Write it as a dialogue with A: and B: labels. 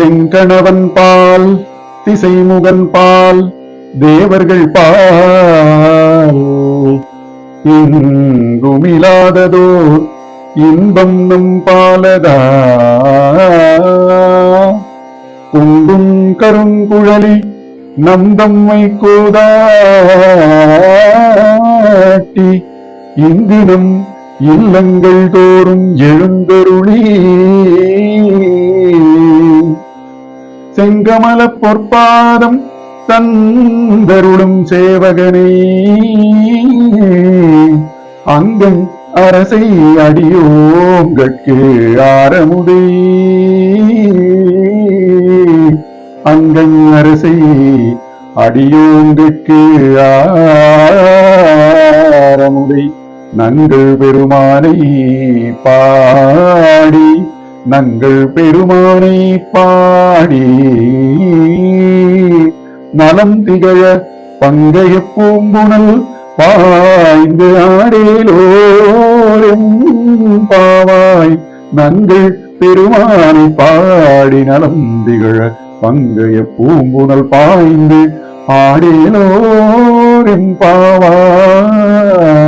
A: செங்கணவன் பால் திசைமுகன் பால் தேவர்கள் பால் எங்குமிலாததோர் இன்பம் நம் பாலதா குண்டும் கருங்குழலி நந்தம்மை கோதாட்டி இங்கு நம் இல்லங்கள் தோறும் எழுந்தருளி செங்கமல பொற்பாதம் தந்தருளும் சேவகனே அங்கன் அரசை அடியோங்கட்கு ஆரமுதே அங்கன் அரசை அடியோங்கட்கு ஆரமுதை நங்கள் பெருமானை பாடி நங்கள் பெருமானை பாடி நலம் திகழ பங்கைய பூம்புணல் பாய்ந்து ஆடேலோரும் பாவாய் நங்கள் பெருமானை பாடி நலம் திகழ பங்கைய பூம்புணல் பாய்ந்து ஆடேலோரும் பாவாய்